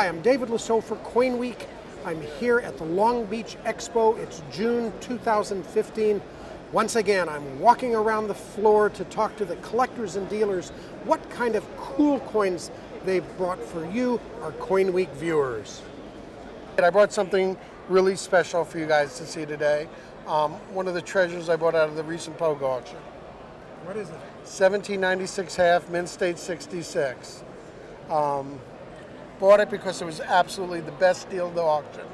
Hi, I'm David Lisot for CoinWeek. I'm here at the Long Beach Expo. It's June 2015. Once again, I'm walking around the floor to talk to the collectors and dealers what kind of cool coins they've brought for you, our CoinWeek viewers. I brought something really special for you guys to see today. One of the treasures I brought out of the recent Pogue auction. What is it? 1796 half, mint state 66. Bought it because it was absolutely the best deal of the auction.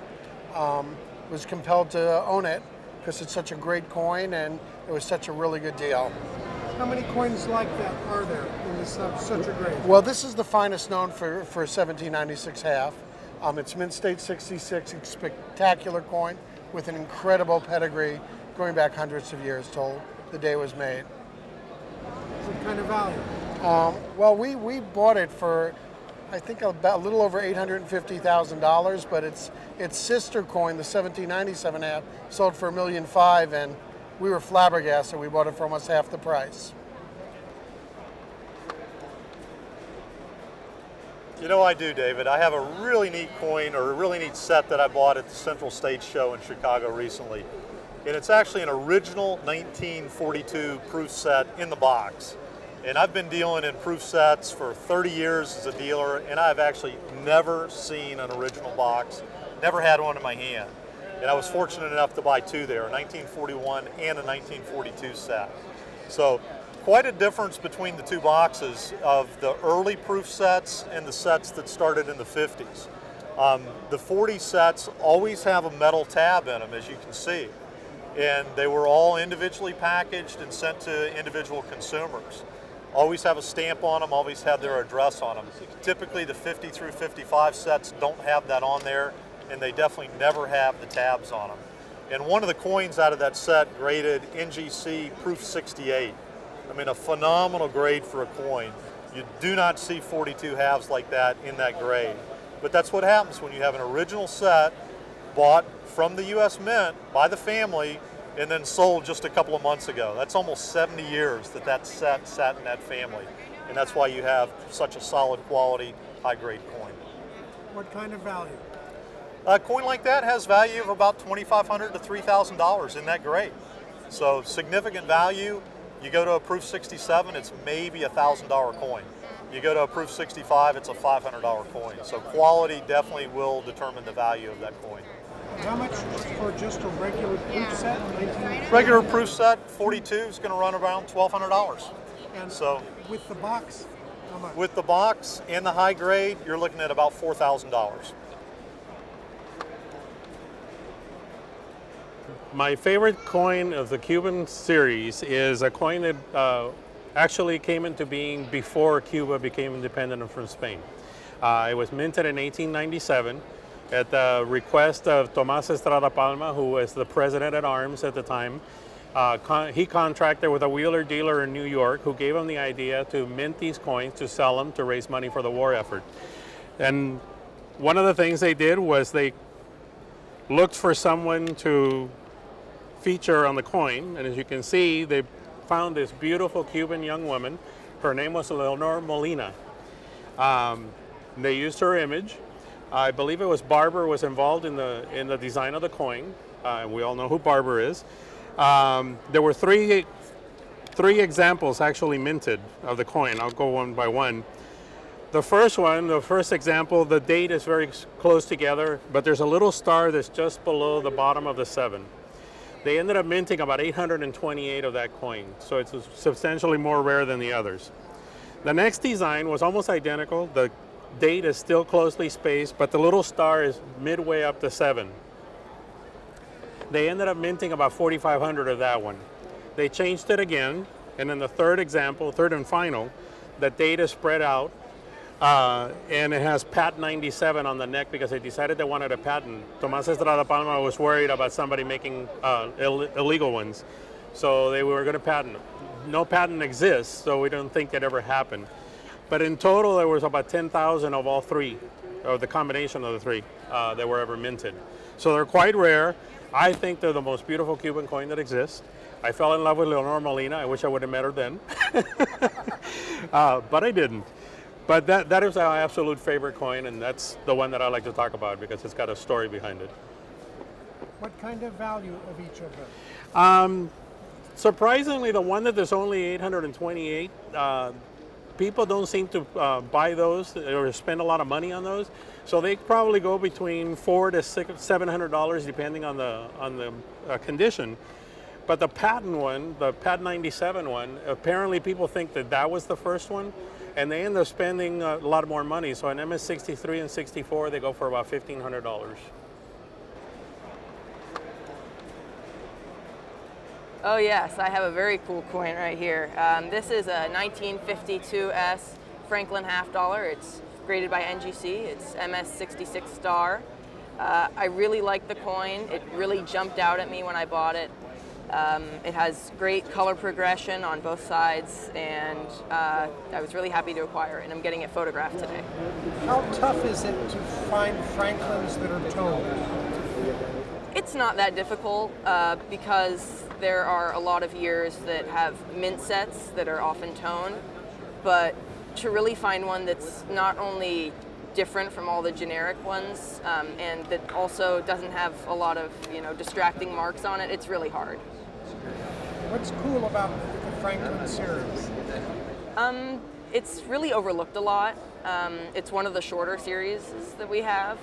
Was compelled to own it because it's such a great coin and it was such a really good deal. How many coins like that are there in this such a grade? Well, this is the finest known for 1796 half. It's mint state 66, a spectacular coin with an incredible pedigree going back hundreds of years till the day it was made. What kind of value? Well, we bought it for, I think, about a little over $850,000, but its sister coin, the 1797 half, sold for $1.5 million, and we were flabbergasted. We bought it for almost half the price. You know I do, David. I have a really neat coin, or a really neat set that I bought at the Central Stage Show in Chicago recently. And it's actually an original 1942 proof set in the box. And I've been dealing in proof sets for 30 years as a dealer, and I've actually never seen an original box, never had one in my hand. And I was fortunate enough to buy two there, a 1941 and a 1942 set. So quite a difference between the two boxes of the early proof sets and the sets that started in the 50s. The 40 sets always have a metal tab in them, as you can see. And they were all individually packaged and sent to individual consumers. Always have a stamp on them, always have their address on them. Typically the 50 through 55 sets don't have that on there, and they definitely never have the tabs on them. And one of the coins out of that set graded NGC Proof 68. I mean, a phenomenal grade for a coin. You do not see 42 halves like that in that grade. But that's what happens when you have an original set bought from the US Mint by the family and then sold just a couple of months ago. That's almost 70 years that set sat in that family. And that's why you have such a solid quality, high grade coin. What kind of value? A coin like that has value of about $2,500 to $3,000 in that grade. So significant value. You go to a Proof 67, it's maybe a $1,000 coin. You go to a Proof 65, it's a $500 coin. So quality definitely will determine the value of that coin. How much for just a regular proof set? Regular proof set, 42 is going to run around $1,200. And so with the box, how much? With the box and the high grade, you're looking at about $4,000. My favorite coin of the Cuban series is a coin that actually came into being before Cuba became independent from Spain. It was minted in 1897 at the request of Tomás Estrada Palma, who was the president at arms at the time. He contracted with a wheeler dealer in New York who gave him the idea to mint these coins to sell them to raise money for the war effort. And one of the things they did was they looked for someone to feature on the coin, and as you can see, they found this beautiful Cuban young woman. Her name was Leonor Molina. They used her image. I believe it was Barber was involved in the design of the coin. We all know who Barber is. There were three examples actually minted of the coin. I'll go one by one. The first example, the date is very close together, but there's a little star that's just below the bottom of the 7. They ended up minting about 828 of that coin, so it's substantially more rare than the others. The next design was almost identical. The date is still closely spaced, but the little star is midway up the 7. They ended up minting about 4,500 of that one. They changed it again, and in the third example, third and final, the date is spread out, and it has Pat 97 on the neck because they decided they wanted a patent. Tomás Estrada Palma was worried about somebody making illegal ones, so they were going to patent them. No patent exists, so we don't think it ever happened. But in total, there was about 10,000 of all three, or the combination of the three, that were ever minted. So they're quite rare. I think they're the most beautiful Cuban coin that exists. I fell in love with Leonor Molina. I wish I would have met her then, but I didn't. But that is our absolute favorite coin, and that's the one that I like to talk about because it's got a story behind it. What kind of value of each of them? Surprisingly, the one that there's only 828, people don't seem to buy those or spend a lot of money on those. So they probably go between $400 to $700 depending on the condition. But the patent one, the Pat 97 one, apparently people think that was the first one, and they end up spending a lot more money. So an MS63 and 64, they go for about $1,500. Oh yes, I have a very cool coin right here. This is a 1952S Franklin half dollar. It's graded by NGC. It's MS66 star. I really like the coin. It really jumped out at me when I bought it. It has great color progression on both sides, and I was really happy to acquire it, and I'm getting it photographed today. How tough is it to find Franklins that are toned? It's not that difficult because there are a lot of years that have mint sets that are often toned, but to really find one that's not only different from all the generic ones and that also doesn't have a lot of distracting marks on it, it's really hard. What's cool about the Franklin series? It's really overlooked a lot. It's one of the shorter series that we have.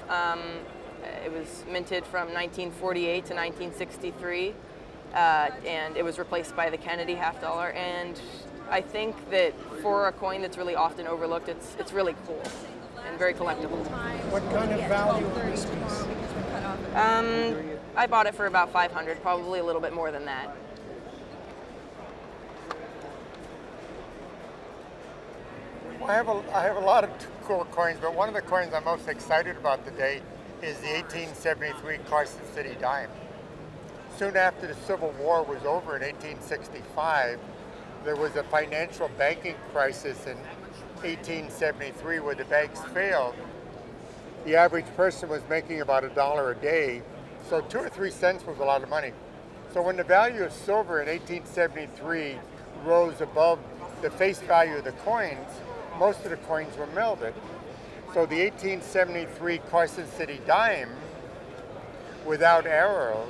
It was minted from 1948 to 1963, and it was replaced by the Kennedy half dollar. And I think that for a coin that's really often overlooked, it's really cool and very collectible. What kind of value is this piece? I bought it for about $500, probably a little bit more than that. Well, I have a lot of cool coins, but one of the coins I'm most excited about today is the 1873 Carson City dime. Soon after the Civil War was over in 1865, there was a financial banking crisis in 1873 where the banks failed. The average person was making about $1 a day, so 2 or 3 cents was a lot of money. So when the value of silver in 1873 rose above the face value of the coins, most of the coins were melted. So the 1873 Carson City dime, without arrows,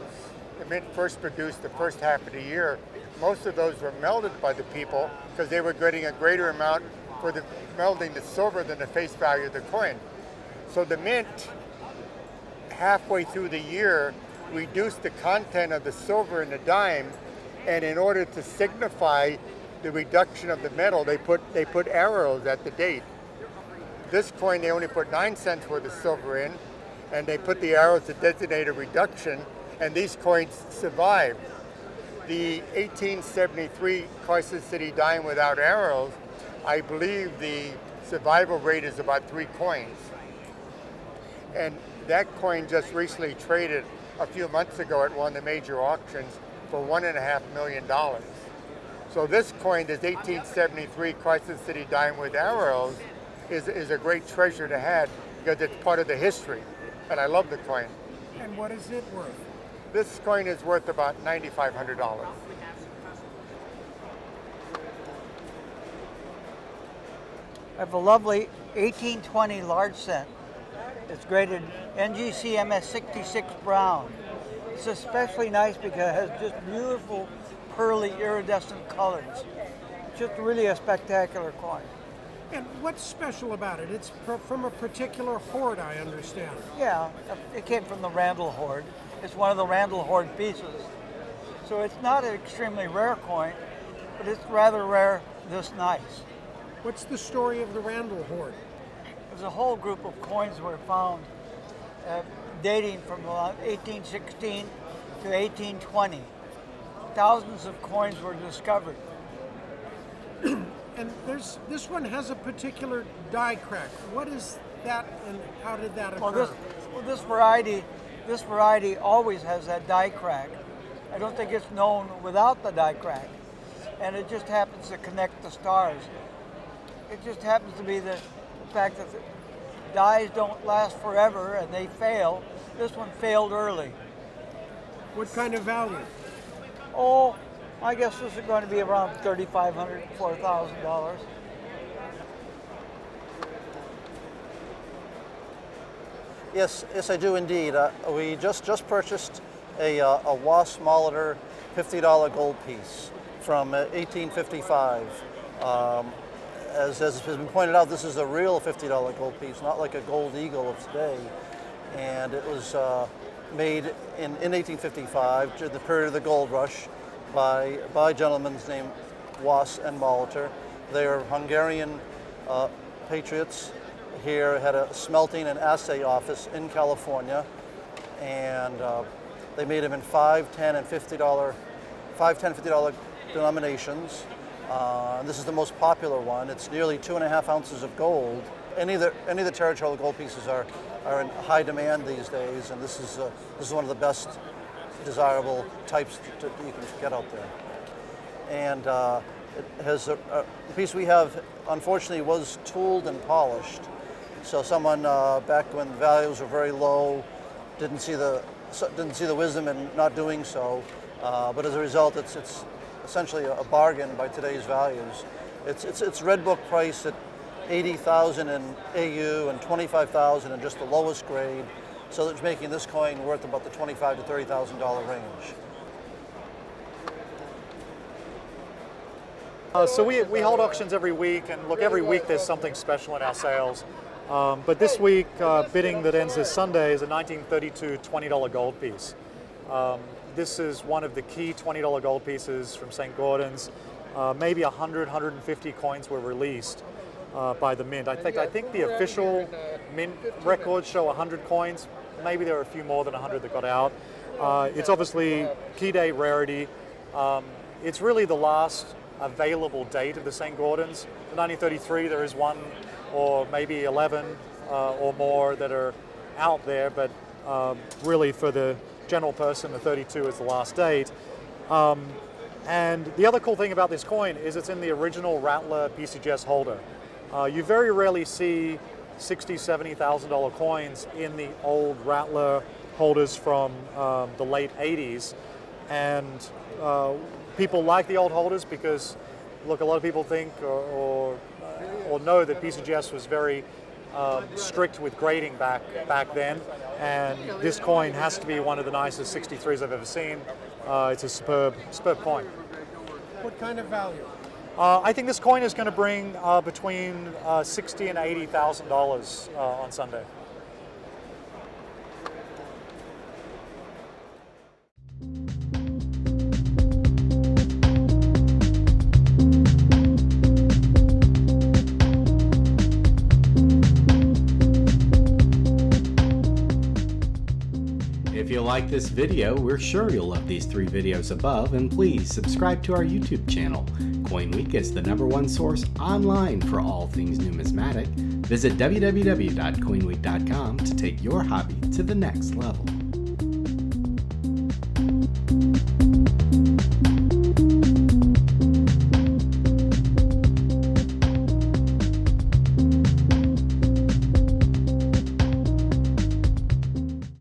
the mint first produced the first half of the year. Most of those were melted by the people because they were getting a greater amount for the melting the silver than the face value of the coin. So the mint, halfway through the year, reduced the content of the silver in the dime, and in order to signify the reduction of the metal, they put arrows at the date. This coin, they only put 9 cents worth of silver in, and they put the arrows to designate a reduction, and these coins survived. The 1873 Carson City dime without arrows, I believe the survival rate is about 3 coins. And that coin just recently traded a few months ago at one of the major auctions for $1.5 million. So this coin, this 1873 Carson City dime with arrows, is a great treasure to have because it's part of the history, and I love the coin. And what is it worth? This coin is worth about $9,500. I have a lovely 1820 large cent. It's graded NGC MS66 brown. It's especially nice because it has just beautiful pearly iridescent colors. It's just really a spectacular coin. And what's special about it? It's from a particular horde, I understand. Yeah, it came from the Randall horde. It's one of the Randall horde pieces. So it's not an extremely rare coin, but it's rather rare this nice. What's the story of the Randall horde? There's a whole group of coins were found dating from 1816 to 1820. Thousands of coins were discovered. And this one has a particular die crack. What is that, and how did that occur? This variety always has that die crack. I don't think it's known without the die crack, and it just happens to connect the stars. It just happens to be the fact that the dies don't last forever and they fail. This one failed early. What kind of value? Oh, I guess this is going to be around $3,500, $4,000. Yes, I do indeed. We just purchased a WAS Molitor $50 gold piece from 1855. As has been pointed out, this is a real $50 gold piece, not like a gold eagle of today. And it was made in 1855 during the period of the gold rush by gentlemen named Was and Molitor. They are Hungarian patriots. Here had a smelting and assay office in California, and they made them in $5, $10, and $50 denominations. This is the most popular one. It's nearly 2.5 ounces of gold. Any of the Territorial gold pieces are in high demand these days, and this is one of the best desirable types that you can get out there. And it has the piece we have, unfortunately, was tooled and polished. So someone back when values were very low didn't see the wisdom in not doing so. But as a result, it's essentially a bargain by today's values. It's Red Book price at 80,000 in AU and 25,000 in just the lowest grade. So it's making this coin worth about the $25,000 to $30,000 range. So we hold auctions every week, and look, every week there's something special in our sales. But this week, bidding that ends this Sunday is a 1932 $20 gold piece. This is one of the key $20 gold pieces from St. Gaudens. Maybe 100, 150 coins were released by the mint. I think the official mint records show 100 coins. Maybe there are a few more than 100 that got out. It's obviously key date rarity. It's really the last available date of the St. Gaudens. In 1933, there is one or maybe 11 or more that are out there, but really for the general person, the 32 is the last date. And the other cool thing about this coin is it's in the original Rattler PCGS holder. You very rarely see $60,000, $70,000 coins in the old Rattler holders from the late 80s. And people like the old holders because, look, a lot of people think or know that PCGS was very strict with grading back then, and this coin has to be one of the nicest 63s I've ever seen. It's a superb coin. What kind of value? I think this coin is going to bring between $60,000 and $80,000 on Sunday. If you like this video, we're sure you'll love these 3 videos above, and please subscribe to our YouTube channel. CoinWeek is the #1 source online for all things numismatic. Visit www.coinweek.com to take your hobby to the next level.